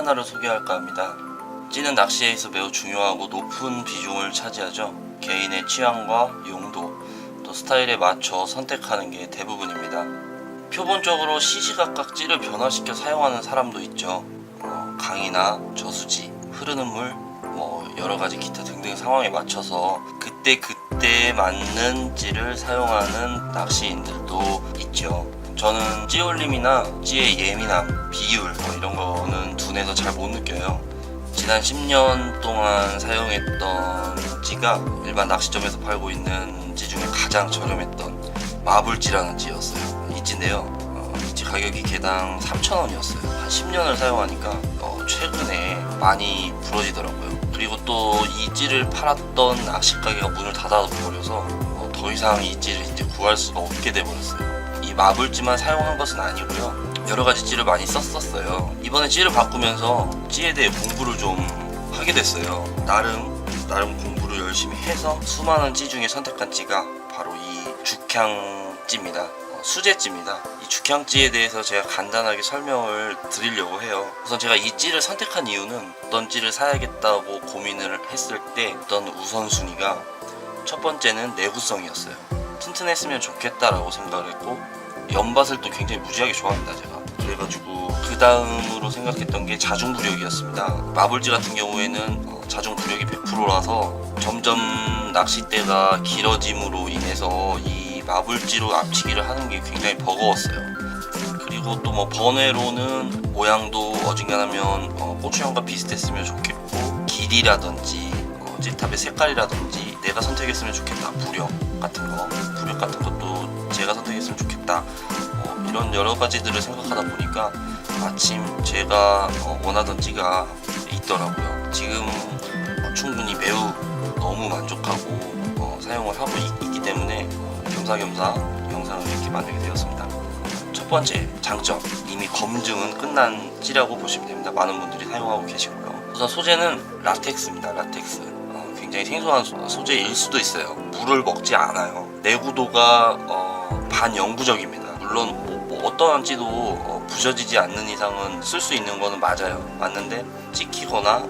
하나를 소개할까 합니다. 찌는 낚시에서 매우 중요하고 높은 비중을 차지하죠. 개인의 취향과 용도, 또 스타일에 맞춰 선택하는 게 대부분입니다. 표본적으로 시시각각 찌를 변화시켜 사용하는 사람도 있죠. 강이나 저수지, 흐르는 물, 여러가지 기타 등등 상황에 맞춰서 그때 맞는 찌를 사용하는 낚시인들도 있죠. 저는 찌올림이나 찌의 예민함, 비율 이런 거는 둔해서 잘 못 느껴요. 지난 10년 동안 사용했던 찌가 일반 낚시점에서 팔고 있는 찌 중에 가장 저렴했던 마블찌라는 찌였어요. 이 찌인데요, 이 찌 가격이 개당 3,000원이었어요. 한 10년을 사용하니까 최근에 많이 부러지더라고요. 그리고 또 이 찌를 팔았던 낚시 가게가 문을 닫아버려서 더 이상 이 찌를 이제 구할 수가 없게 돼버렸어요. 이 마블찌만 사용한 것은 아니고요, 여러가지 찌를 많이 썼었어요. 이번에 찌를 바꾸면서 찌에 대해 공부를 좀 하게 됐어요. 나름 공부를 열심히 해서 수많은 찌 중에 선택한 찌가 바로 이 죽향찌입니다. 수제찌입니다. 이 죽향찌에 대해서 제가 간단하게 설명을 드리려고 해요. 우선 제가 이 찌를 선택한 이유는 어떤 찌를 사야겠다고 고민을 했을 때 어떤 우선순위가, 첫 번째는 내구성이었어요. 튼튼했으면 좋겠다라고 생각을 했고, 연밭을 또 굉장히 무지하게 좋아합니다, 제가. 그래가지고 그 다음으로 생각했던 게 자중부력이었습니다. 마블찌 같은 경우에는 자중부력이 100%라서 점점 낚싯대가 길어짐으로 인해서 이 마블찌로 앞치기를 하는 게 굉장히 버거웠어요. 그리고 또 번외로는 모양도 어중간하면 고추형과 비슷했으면 좋겠고, 길이라든지 찌탑의 색깔이라든지 내가 선택했으면 좋겠다. 부력 같은 것도 제가 선택했으면 좋겠다. 이런 여러 가지들을 생각하다 보니까 마침 제가 원하던 찌가 있더라고요. 지금 충분히 매우 너무 만족하고 사용을 하고 있기 때문에 겸사겸사 영상을 이렇게 만들게 되었습니다. 첫 번째 장점, 이미 검증은 끝난 찌라고 보시면 됩니다. 많은 분들이 사용하고 계시고요. 우선 소재는 라텍스입니다. 라텍스. 굉장히 생소한 소재일 수도 있어요. 물을 먹지 않아요. 내구도가 반영구적입니다. 물론 어떠한 찌도 부셔지지 않는 이상은 쓸 수 있는 거는 맞는데 찍히거나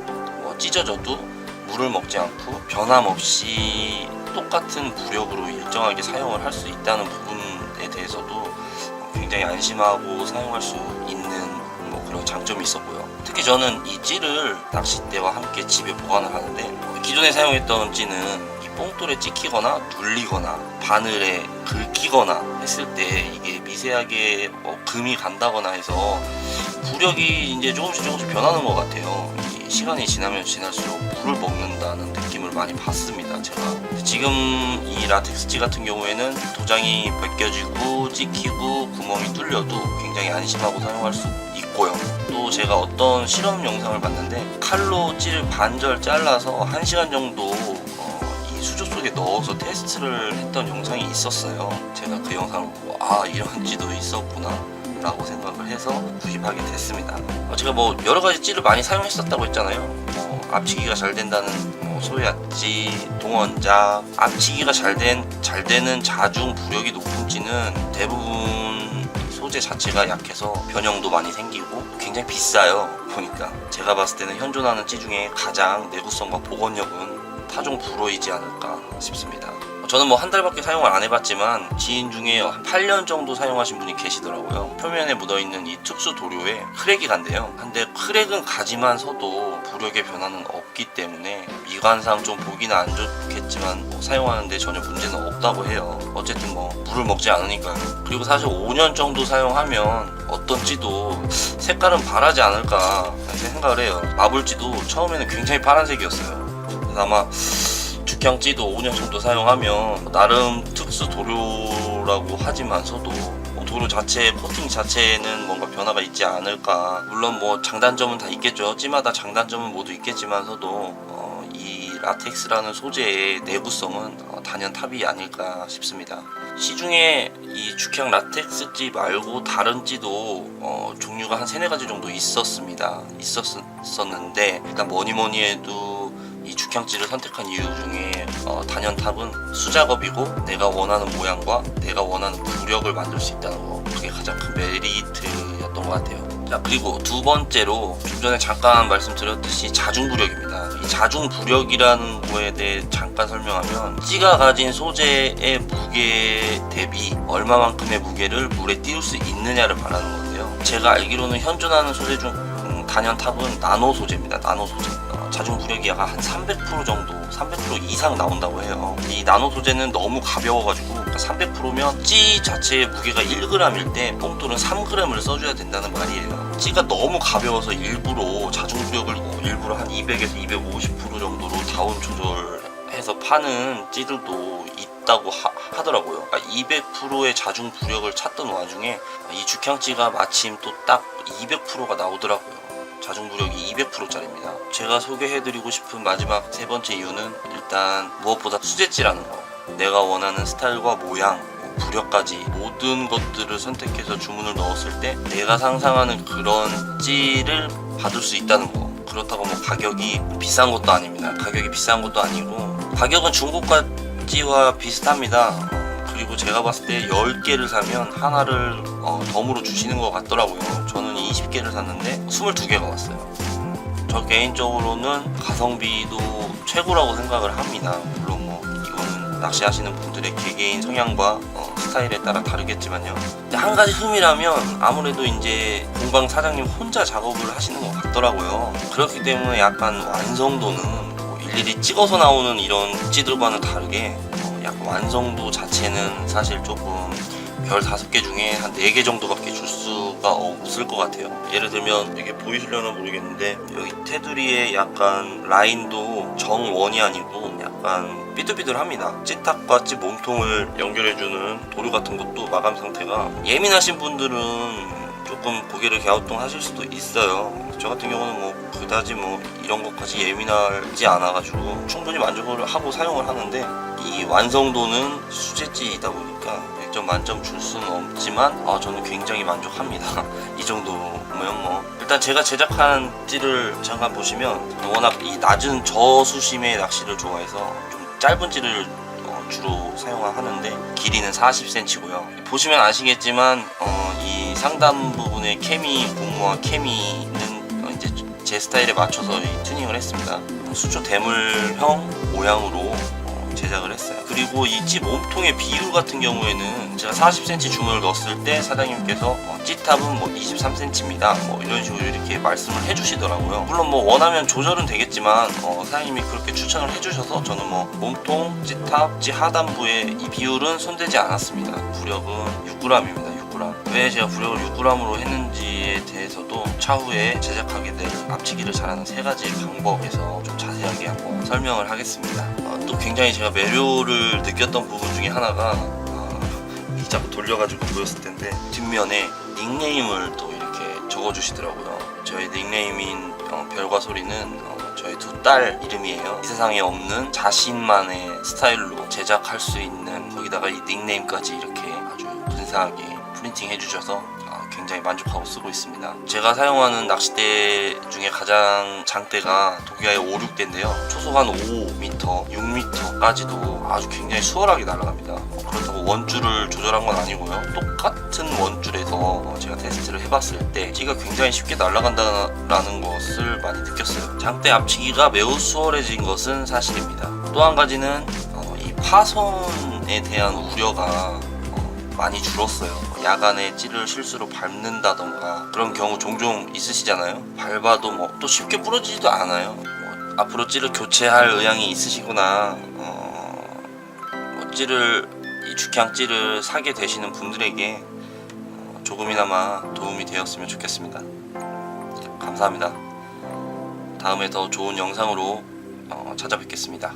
찢어져도 물을 먹지 않고 변함없이 똑같은 무력으로 일정하게 사용을 할 수 있다는 부분에 대해서도 굉장히 안심하고 사용할 수 있는 그런 장점이 있었고요. 특히 저는 이 찌를 낚싯대와 함께 집에 보관을 하는데, 기존에 사용했던 찌는 이 뽕돌에 찍히거나 눌리거나 바늘에 긁히거나 했을 때 이게 미세하게 금이 간다거나 해서 부력이 이제 조금씩 변하는 것 같아요. 시간이 지나면 지날수록 물을 먹는다는 느낌을 많이 받습니다, 제가. 지금 이 라텍스 찌 같은 경우에는 도장이 벗겨지고 찍히고 구멍이 뚫려도 굉장히 안심하고 사용할 수 있고요. 또 제가 어떤 실험 영상을 봤는데, 칼로 찌를 반절 잘라서 1시간 정도 이 수조 속에 넣어서 테스트를 했던 영상이 있었어요. 제가 그 영상을 보고 이런 찌도 있었구나 라고 생각을 해서 구입하게 됐습니다. 제가 여러가지 찌를 많이 사용했었다고 했잖아요. 앞치기가 잘 된다는 소야찌, 동원자, 앞치기가 잘 되는 자중 부력이 높은 찌는 대부분 소재 자체가 약해서 변형도 많이 생기고 굉장히 비싸요. 보니까 제가 봤을 때는 현존하는 찌 중에 가장 내구성과 복원력은 타종 불어이지 않을까 싶습니다. 저는 한 달밖에 사용을 안 해봤지만 지인 중에 한 8년 정도 사용하신 분이 계시더라고요. 표면에 묻어있는 이 특수 도료에 크랙이 간대요. 근데 크랙은 가지만서도 부력의 변화는 없기 때문에 미관상 좀 보기는 안 좋겠지만 사용하는데 전혀 문제는 없다고 해요. 어쨌든 물을 먹지 않으니까요. 그리고 사실 5년 정도 사용하면 어떤 찌도 색깔은 바라지 않을까 생각을 해요. 마블찌도 처음에는 굉장히 파란색이었어요. 그래서 아마 죽향찌도 5년 정도 사용하면 나름 특수 도료라고 하지만서도 도료 자체, 코팅 자체에는 뭔가 변화가 있지 않을까. 물론 장단점은 다 있겠죠. 찌마다 장단점은 모두 있겠지만서도 이 라텍스라는 소재의 내구성은 단연탑이 아닐까 싶습니다. 시중에 이 죽향 라텍스 찌 말고 다른 찌도 종류가 한 3-4가지 정도 있었는데 일단 뭐니 해도 이 죽향찌를 선택한 이유 중에 단연탑은 수작업이고 내가 원하는 모양과 내가 원하는 부력을 만들 수 있다는 거, 그게 가장 큰 메리트였던 것 같아요. 자, 그리고 두 번째로 좀 전에 잠깐 말씀드렸듯이 자중부력입니다. 이 자중부력이라는 거에 대해 잠깐 설명하면 찌가 가진 소재의 무게 대비 얼마만큼의 무게를 물에 띄울 수 있느냐를 말하는 건데요. 제가 알기로는 현존하는 소재 중 단연탑은 나노 소재입니다. 나노 소재. 자중부력이 약 한 300% 정도, 300% 이상 나온다고 해요. 이 나노 소재는 너무 가벼워가지고 300%면 찌 자체의 무게가 1g일 때 뽕돌은 3g을 써줘야 된다는 말이에요. 찌가 너무 가벼워서 일부러 자중부력을 일부러 한 200에서 250% 정도로 다운 조절해서 파는 찌들도 있다고 하더라고요. 200%의 자중부력을 찾던 와중에 이 죽향찌가 마침 또 딱 200%가 나오더라고요. 자중부력이 200%짜리입니다. 제가 소개해드리고 싶은 마지막 세 번째 이유는 일단 무엇보다 수제찌라는 거. 내가 원하는 스타일과 모양, 부력까지 모든 것들을 선택해서 주문을 넣었을 때 내가 상상하는 그런 찌를 받을 수 있다는 거. 그렇다고 뭐 가격이 비싼 것도 아닙니다. 가격이 비싼 것도 아니고 가격은 중고가 찌와 비슷합니다. 그리고 제가 봤을 때 10개를 사면 하나를 덤으로 주시는 것 같더라고요. 저는 20개를 샀는데 22개가 왔어요. 저 개인적으로는 가성비도 최고라고 생각을 합니다. 물론 뭐 이거는 낚시하시는 분들의 개개인 성향과 스타일에 따라 다르겠지만요. 근데 한 가지 흠이라면 아무래도 이제 공방 사장님 혼자 작업을 하시는 것 같더라고요. 그렇기 때문에 약간 완성도는 뭐 일일이 찍어서 나오는 이런 찌들과는 다르게 약간 완성도 자체는 사실 조금 별 5개 중에 한 4개 정도밖에 줄 수가 없을 것 같아요. 예를 들면 이게 보이시려나 모르겠는데 여기 테두리에 약간 라인도 정원이 아니고 약간 삐뚤삐뚤합니다. 찌탁과 찌 몸통을 연결해주는 도료 같은 것도 마감 상태가 예민하신 분들은 조금 고개를 갸우뚱하실 수도 있어요. 저 같은 경우는 뭐 그다지 뭐 이런 것까지 예민하지 않아가지고 충분히 만족을 하고 사용을 하는데 이 완성도는 수제찌이다 보니까 100점 만점 줄 수는 없지만 저는 굉장히 만족합니다. 이 정도면 뭐 일단 제가 제작한 찌를 잠깐 보시면 워낙 이 낮은 저수심의 낚시를 좋아해서 좀 짧은 찌를 주로 사용하는데 길이는 40cm고요. 보시면 아시겠지만 이 상단 부분의 케미 고무와 케미는 이제 제 스타일에 맞춰서 튜닝을 했습니다. 수초 대물형 모양으로 제작을 했어요. 그리고 이 찌 몸통의 비율 같은 경우에는 제가 40cm 주문을 넣었을 때 사장님께서 찌탑은 뭐 23cm입니다. 뭐 이런 식으로 이렇게 말씀을 해주시더라고요. 물론 뭐 원하면 조절은 되겠지만 사장님이 그렇게 추천을 해주셔서 저는 뭐 몸통, 찌탑, 찌 하단부의 이 비율은 손대지 않았습니다. 부력은 6g입니다. 6g. 왜 제가 부력을 6g으로 했는지에 대해서도 차후에 제작하게 될 앞치기를 잘하는 3가지 방법에서 좀 자세하게 한번 설명을 하겠습니다. 또 굉장히 제가 매료를 느꼈던 부분 중에 하나가 이 자꾸 돌려가지고 보였을 텐데 뒷면에 닉네임을 또 이렇게 적어주시더라고요. 저의 닉네임인 별과 소리는 저희 두 딸 이름이에요. 이 세상에 없는 자신만의 스타일로 제작할 수 있는 거기다가 이 닉네임까지 이렇게 아주 근사하게 프린팅 해주셔서 굉장히 만족하고 쓰고 있습니다. 제가 사용하는 낚싯대 중에 가장 장대가 도기아의 5, 6대인데요. 초속 한 5m, 6m까지도 아주 굉장히 수월하게 날아갑니다. 그렇다고 원줄을 조절한 건 아니고요. 똑같은 원줄에서 제가 테스트를 해봤을 때 찌가 굉장히 쉽게 날아간다는 것을 많이 느꼈어요. 장대 앞치기가 매우 수월해진 것은 사실입니다. 또 한 가지는 이 파손에 대한 우려가 많이 줄었어요. 야간에 찌를 실수로 밟는다던가 그런 경우 종종 있으시잖아요. 밟아도 뭐 또 쉽게 부러지지도 않아요. 뭐 앞으로 찌를 교체할 의향이 있으시거나 이 죽향 찌를 사게 되시는 분들에게 조금이나마 도움이 되었으면 좋겠습니다. 감사합니다. 다음에 더 좋은 영상으로 찾아뵙겠습니다.